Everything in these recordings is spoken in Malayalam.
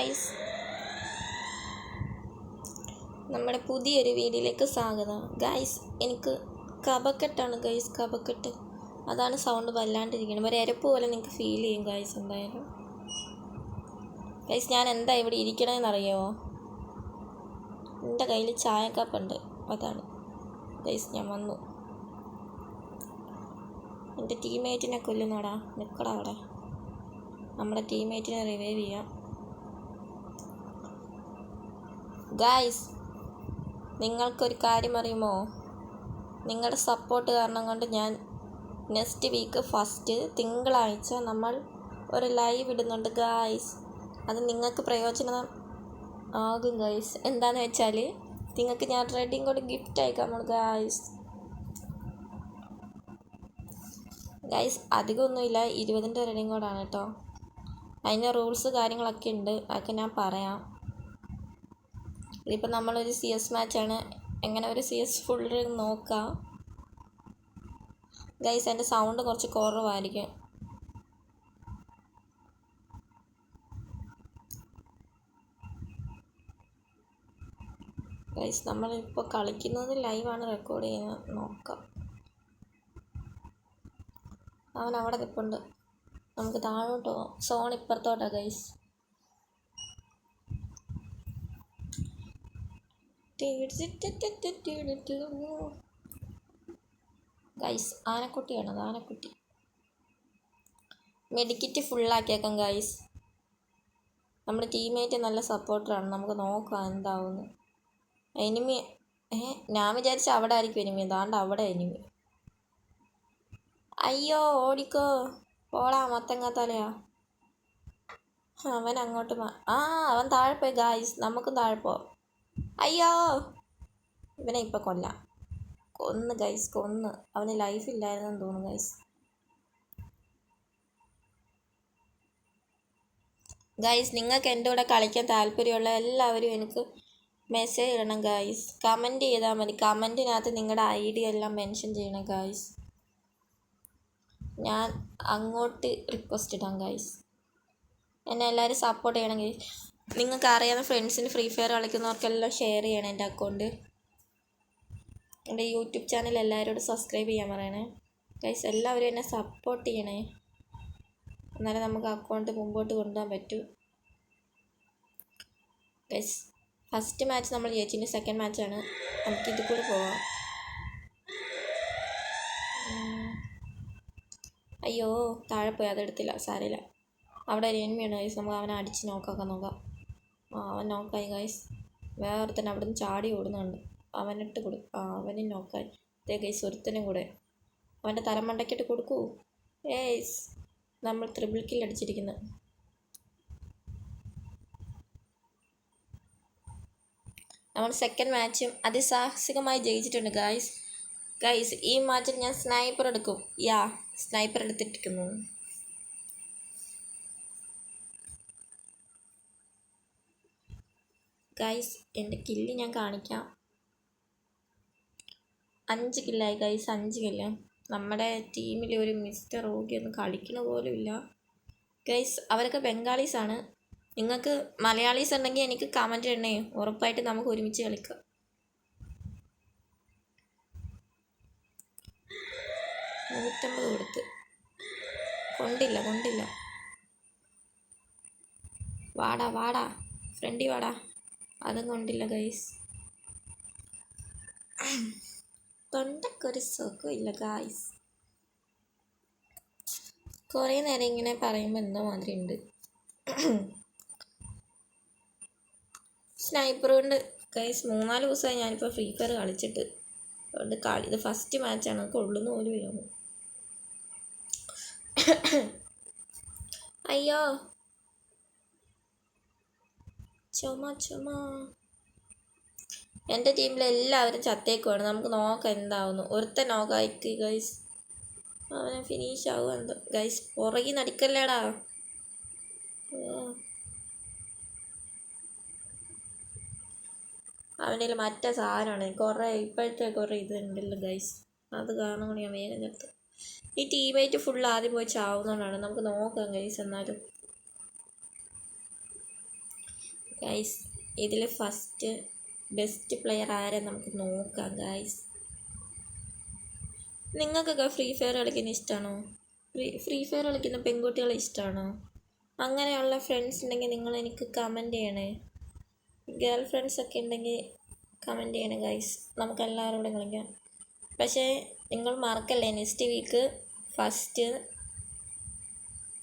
ഗൈസ്, നമ്മുടെ പുതിയൊരു വീഡിയോയിലേക്ക് സ്വാഗതം. ഗൈസ്, എനിക്ക് കഫക്കെട്ടാണ് ഗൈസ്, കഫക്കെട്ട്. അതാണ് സൗണ്ട് വല്ലാണ്ടിരിക്കുന്നത്. ഒരു എരപ്പ് പോലെ നിങ്ങൾക്ക് ഫീൽ ചെയ്യും ഗൈസ്. എന്തായാലും ഗൈസ്, ഞാൻ എന്താ ഇവിടെ ഇരിക്കണമെന്നറിയാമോ? എൻ്റെ കയ്യിൽ ചായക്കപ്പുണ്ട്, അതാണ് ഗൈസ്. ഞാൻ വന്നു. എൻ്റെ ടീംമേറ്റിനെ കൊല്ലുന്നോടാ, നിൽക്കടാ അവിടെ. നമ്മുടെ ടീംമേറ്റിനെ റിവൈവ് ചെയ്യാം. ഗൈസ്, നിങ്ങൾക്കൊരു കാര്യം അറിയുമോ? നിങ്ങളുടെ സപ്പോർട്ട് കാരണം കൊണ്ട് ഞാൻ നെക്സ്റ്റ് വീക്ക് ഫസ്റ്റ് തിങ്കളാഴ്ച നമ്മൾ ഒരു ലൈവ് ഇടുന്നുണ്ട് ഗൈസ്. അത് നിങ്ങൾക്ക് പ്രയോജനം ആകും ഗൈസ്. എന്താണെന്ന് വെച്ചാൽ നിങ്ങൾക്ക് ഞാൻ റെഡിയും കൂടി ഗിഫ്റ്റ് അയക്കാം ഗൈസ്. ഗൈസ്, അധികമൊന്നുമില്ല, 20ൻ്റെ റെഡിയും കോഡാണ് കേട്ടോ. അതിൻ്റെ റൂൾസ് കാര്യങ്ങളൊക്കെ ഉണ്ട്, അതൊക്കെ ഞാൻ പറയാം. ഇതിപ്പോൾ നമ്മളൊരു CS മാച്ചാണ്. എങ്ങനെ ഒരു CS ഫുൾ നോക്കാം ഗൈസ്. എൻ്റെ സൗണ്ട് കുറച്ച് കുറവായിരിക്കും. ഗൈസ്, നമ്മളിപ്പോൾ കളിക്കുന്നത് ലൈവാണ്, റെക്കോർഡ് ചെയ്യുന്നത്. നോക്കാം. അവൻ അവിടെ നിൽപ്പുണ്ട്. നമുക്ക് താഴോട്ട് പോകാം. സോൺ ഇപ്പുറത്തോട്ടാ ഗൈസ്. ഗൈസ്, ആനക്കുട്ടിയാണത്, ആനക്കുട്ടി. മെഡിക്കറ്റ് ഫുള്ളാക്കിയേക്കാം ഗൈസ്. നമ്മുടെ ടീമേറ്റ് നല്ല സപ്പോർട്ടറാണ്. നമുക്ക് നോക്കാം എന്താവുന്നു. എനിമി ഞാൻ വിചാരിച്ച അവിടെ ആയിരിക്കും എനിമി. അതാണ്ട് അവിടെ എനിമി. അയ്യോ, ഓടിക്കോ, പോടാ മത്തങ്ങാത്തലയാ. അവൻ അങ്ങോട്ട് അവൻ താഴെ പോയി ഗൈസ്. നമുക്കും താഴെ പോവാം. അയ്യോ, ഇവനെ ഇപ്പം കൊല്ലാം. കൊന്ന് ഗൈസ്, കൊന്ന്. അവന് ലൈഫില്ലായിരുന്നെന്ന് തോന്നുന്നു ഗൈസ്. ഗൈസ്, നിങ്ങൾക്ക് എൻ്റെ കൂടെ കളിക്കാൻ താല്പര്യമുള്ള എല്ലാവരും എനിക്ക് മെസ്സേജ് ഇടണം ഗൈസ്. കമൻറ്റ് ചെയ്താൽ മതി. കമൻറ്റിനകത്ത് നിങ്ങളുടെ ID എല്ലാം മെൻഷൻ ചെയ്യണം ഗൈസ്. ഞാൻ അങ്ങോട്ട് റിക്വസ്റ്റ് ഇടാം ഗൈസ്. എന്നെ എല്ലാവരും സപ്പോർട്ട് ചെയ്യണം ഗൈസ്. നിങ്ങൾക്ക് അറിയാവുന്ന ഫ്രണ്ട്സിന് ഫ്രീ ഫയർ കളിക്കുന്നവർക്കെല്ലാം ഷെയർ ചെയ്യണം എൻ്റെ അക്കൗണ്ട്. എൻ്റെ യൂട്യൂബ് ചാനൽ എല്ലാവരോടും സബ്സ്ക്രൈബ് ചെയ്യാൻ പറയണേ ഗൈസ്. എല്ലാവരും എന്നെ സപ്പോർട്ട് ചെയ്യണേ, എന്നാലേ നമുക്ക് അക്കൗണ്ട് മുമ്പോട്ട് കൊണ്ടുപോകാൻ പറ്റൂ ഗൈസ്. ഫസ്റ്റ് മാച്ച് നമ്മൾ ജയിച്ചിൻ്റെ സെക്കൻഡ് മാച്ചാണ്. നമുക്കിത് കൂടെ പോവാം. അയ്യോ, താഴെ പോയി, അതെടുത്തില്ല, സാരമില്ല. അവിടെ ഒരു എനിമിയാണ് ഗൈസ്. നമുക്ക് അവനെ അടിച്ച് നോക്കാം. അവൻ നോക്കായി ഗൈസ്. വേറൊരുത്തന്നെ അവിടെ നിന്ന് ചാടി ഓടുന്നുണ്ട്. അവനിട്ട് അവനും നോക്കായി. അതേ ഗൈസ്, ഒരുത്തനും കൂടെ അവൻ്റെ തലമണ്ടയ്ക്കിട്ട് കൊടുക്കൂ. ഏയ്സ്, നമ്മൾ ട്രിപ്പിൾ കിൽ അടിച്ചിരിക്കുന്നത്. നമ്മൾ സെക്കൻഡ് മാച്ചും അതിസാഹസികമായി ജയിച്ചിട്ടുണ്ട് ഗൈസ്. ഗൈസ്, ഈ മാച്ചിൽ ഞാൻ സ്നൈപ്പർ എടുക്കും. സ്നൈപ്പർ എടുത്തിട്ടിരിക്കുന്നു. ഗൈസ്, എൻ്റെ കില്ല് ഞാൻ കാണിക്കാം. 5 കില്ലായി ഗൈസ്, 5 കില്ല്. നമ്മുടെ ടീമിൽ ഒരു മിസ്റ്റർ റോഗിയൊന്നും കളിക്കണ പോലും ഇല്ല ഗൈസ്. അവരൊക്കെ ബംഗാളീസാണ്. നിങ്ങൾക്ക് മലയാളീസ് ഉണ്ടെങ്കിൽ എനിക്ക് കമൻറ്റ് ഇടണേ. ഉറപ്പായിട്ട് നമുക്ക് ഒരുമിച്ച് കളിക്കാം. $150 കൊടുത്ത് കൊണ്ടില്ല. വാടാ ഫ്രണ്ടി വാടാ. അതും കൊണ്ടില്ല ഗൈസ്. തൊണ്ടക്കൊരു സുഖമില്ല ഗൈസ്. കുറേ നേരം ഇങ്ങനെ പറയുമ്പോൾ എന്തോ മാതിരി ഉണ്ട്. സ്നൈപ്പർ കൊണ്ട് ഗൈസ് 3-4 ദിവസമായി ഞാനിപ്പോൾ ഫ്രീ ഫയർ കളിച്ചിട്ട്. അതുകൊണ്ട് ഇത് ഫസ്റ്റ് മാച്ചാണ്. കൊള്ളുന്ന പോലും ഇല്ല. അയ്യോ, ചുമ. എൻ്റെ ടീമിലെല്ലാവരും ചത്തേക്കുവാണ്. നമുക്ക് നോക്കാം എന്താവുന്നു. ഒരുത്തൻ നോക്കായിക്ക് ഗൈസ്. അവനെ ഫിനിഷ് ആവുക എന്തോ ഗൈസ്. പുറകെ നടിക്കല്ലേടാ. അവൻ്റെ മറ്റേ സാധനമാണ്. ഇപ്പോഴത്തെ കുറേ ഇതുണ്ടല്ലോ ഗൈസ്. അത് കാരണം ഞാൻ വേഗം ചത്തു. ഈ ടീമേറ്റ് ഫുൾ ആദ്യം പോയി ചാവുന്നതുകൊണ്ടാണ്. നമുക്ക് നോക്കാം ഗൈസ്. എന്നാലും ഗൈസ് ഇതിൽ ഫസ്റ്റ് ബെസ്റ്റ് പ്ലെയർ ആരെ നമുക്ക് നോക്കാം ഗൈസ്. നിങ്ങൾക്കൊക്കെ ഫ്രീ ഫയർ കളിക്കുന്ന ഇഷ്ടമാണോ? ഫ്രീ ഫയർ കളിക്കുന്ന പെൺകുട്ടികളെ ഇഷ്ടമാണോ? അങ്ങനെയുള്ള ഫ്രണ്ട്സ് ഉണ്ടെങ്കിൽ നിങ്ങൾ എനിക്ക് കമൻറ്റ് ചെയ്യണേ. ഗേൾ ഫ്രണ്ട്സൊക്കെ ഉണ്ടെങ്കിൽ കമൻറ്റ് ചെയ്യണേ ഗൈസ്, നമുക്ക് എല്ലാവരും കൂടെ കളിക്കാം. പക്ഷേ നിങ്ങൾ മറക്കല്ലേ, നെക്സ്റ്റ് വീക്ക് ഫസ്റ്റ്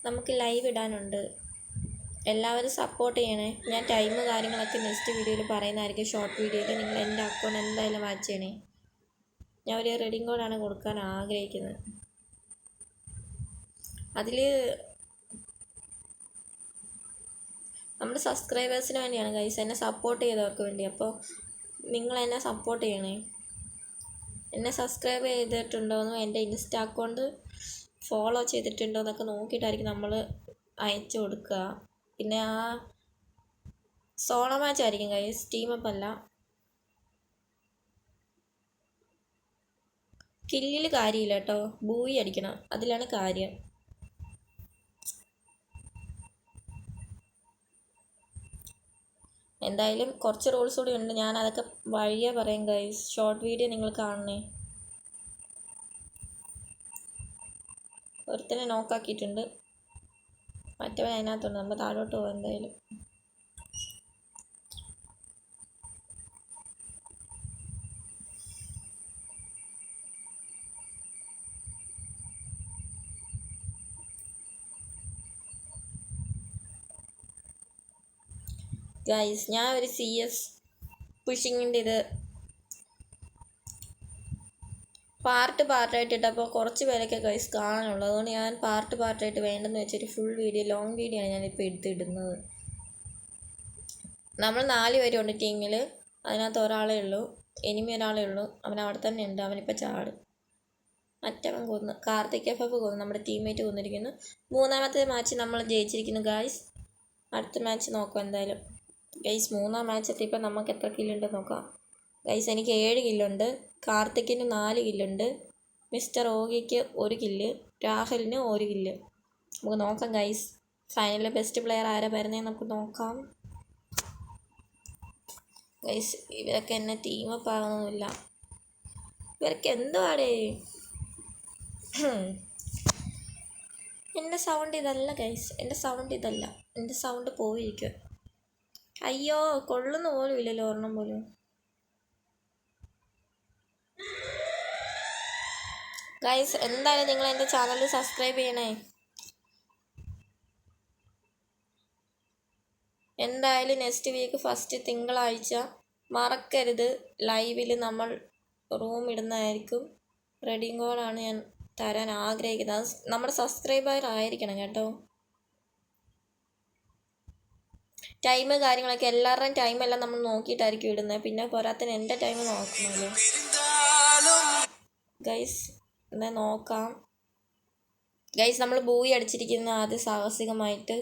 നമുക്ക് ലൈവ് ഇടാനുണ്ട്. എല്ലാവരും സപ്പോർട്ട് ചെയ്യണേ. ഞാൻ ടൈം കാര്യങ്ങളൊക്കെ നെക്സ്റ്റ് വീഡിയോയിൽ പറയുന്നതായിരിക്കും, ഷോർട്ട് വീഡിയോയിൽ. നിങ്ങൾ എൻ്റെ അക്കൗണ്ട് എന്തായാലും വാച്ച് ചെയ്യണേ. ഞാൻ ഒരു റെഡിങ് കോഡാണ് കൊടുക്കാൻ ആഗ്രഹിക്കുന്നത്. അതിൽ നമ്മുടെ സബ്സ്ക്രൈബേഴ്സിന് വേണ്ടിയാണ് ഗൈസ്, എന്നെ സപ്പോർട്ട് ചെയ്തവർക്ക് വേണ്ടി. അപ്പോൾ നിങ്ങൾ എന്നെ സപ്പോർട്ട് ചെയ്യണേ. എന്നെ സബ്സ്ക്രൈബ് ചെയ്തിട്ടുണ്ടോയെന്നും എൻ്റെ ഇൻസ്റ്റ അക്കൗണ്ട് ഫോളോ ചെയ്തിട്ടുണ്ടോ എന്നൊക്കെ നോക്കിയിട്ടായിരിക്കും നമ്മൾ അയച്ചു കൊടുക്കുക. പിന്നെ ആ സോളോ മാച്ച് ആയിരിക്കും ഗൈസ്, ടീമപ്പ് അല്ല. കില്ലിൽ കാര്യമില്ല കേട്ടോ, ബൂയി അടിക്കണം, അതിലാണ് കാര്യം. എന്തായാലും കുറച്ച് റൂൾസ് കൂടി ഉണ്ട്, ഞാൻ അതൊക്കെ വഴിയേ പറയാം ഗൈസ്. ഷോർട്ട് വീഡിയോ നിങ്ങൾ കാണണേ. ഒരുത്തനെ നോക്കാക്കിയിട്ടുണ്ട്, മറ്റവൻ അതിനകത്തുണ്ട്. നമ്മൾ താഴോട്ട് പോകാം എന്തായാലും. ഗൈസ് ഞാൻ ഒരു CS പുഷിങ്ങിൻ്റെ ഇത് പാർട്ടായിട്ട് ഇട്ടപ്പോൾ കുറച്ച് പേരൊക്കെ ഗൈസ് കാണാനുള്ളൂ. അതുകൊണ്ട് ഞാൻ പാർട്ടായിട്ട് വേണ്ടെന്ന് വെച്ചൊരു ഫുൾ വീഡിയോ, ലോങ് വീഡിയോ ആണ് ഞാനിപ്പോൾ എടുത്തിടുന്നത്. നമ്മൾ 4 പേരുണ്ട് ടീമിൽ, അതിനകത്ത് ഒരാളേ ഉള്ളൂ, എനിമി ഒരാളേ ഉള്ളൂ. അവൻ അവിടെ തന്നെ ഉണ്ട്, അവനിപ്പോൾ ചാടും. മറ്റവൻ കൊന്നു, കാർത്തിക് FF കൊന്നു, നമ്മുടെ ടീംമേറ്റ് കൊന്നിരിക്കുന്നു. 3ാമത്തെ മാച്ച് നമ്മൾ ജയിച്ചിരിക്കുന്നു ഗൈസ്. അടുത്ത മാച്ച് നോക്കാം എന്തായാലും ഗൈസ്. 3ാം മാച്ച് എത്തിയപ്പോൾ നമുക്ക് എത്ര കില്ലുണ്ട് നോക്കാം ഗൈസ്. എനിക്ക് 7 കില്ലുണ്ട്, കാർത്തിക്കിന് 4 കില്ലുണ്ട്, മിസ്റ്റർ ഓഗിക്ക് 1 കില്ല്, രാഹുലിന് 1 കില്ല്. നമുക്ക് നോക്കാം ഗൈസ്, ഫൈനലിൽ ബെസ്റ്റ് പ്ലെയർ ആരാ വരുന്നതെന്ന് നമുക്ക് നോക്കാം ഗൈസ്. ഇവരൊക്കെ എന്നെ ടീമപ്പ് ആകുന്നില്ല, ഇവരൊക്കെ എന്തുവാടേ. എൻ്റെ സൗണ്ട് ഇതല്ല ഗൈസ്, എൻ്റെ സൗണ്ട് ഇതല്ല, എൻ്റെ സൗണ്ട് പോയിരിക്കുക. അയ്യോ, കൊള്ളുന്ന പോലും ഇല്ലല്ലോ ഒരെണ്ണം പോലും. ഗൈസ് എന്തായാലും നിങ്ങൾ എൻ്റെ ചാനൽ സബ്സ്ക്രൈബ് ചെയ്യണേ. എന്തായാലും നെക്സ്റ്റ് വീക്ക് ഫസ്റ്റ് തിങ്കളാഴ്ച മറക്കരുത്, ലൈവിൽ നമ്മൾ റൂം ഇടുന്നതായിരിക്കും. റെഡിങ് കോഡാണ് ഞാൻ തരാൻ ആഗ്രഹിക്കുന്നത്, നമ്മുടെ സബ്സ്ക്രൈബർ ആയിരിക്കണം കേട്ടോ. ടൈം കാര്യങ്ങളൊക്കെ എല്ലാവരുടെയും ടൈമെല്ലാം നമ്മൾ നോക്കിയിട്ടായിരിക്കും ഇടുന്നത്. പിന്നെ പോരാത്തിന് എൻ്റെ ടൈം നോക്കണമല്ലോ ഗൈസ്. എന്നാൽ നോക്കാം ഗൈസ്. നമ്മൾ ബൂയി അടിച്ചിരിക്കുന്ന ആദ്യം സാഹസികമായിട്ട്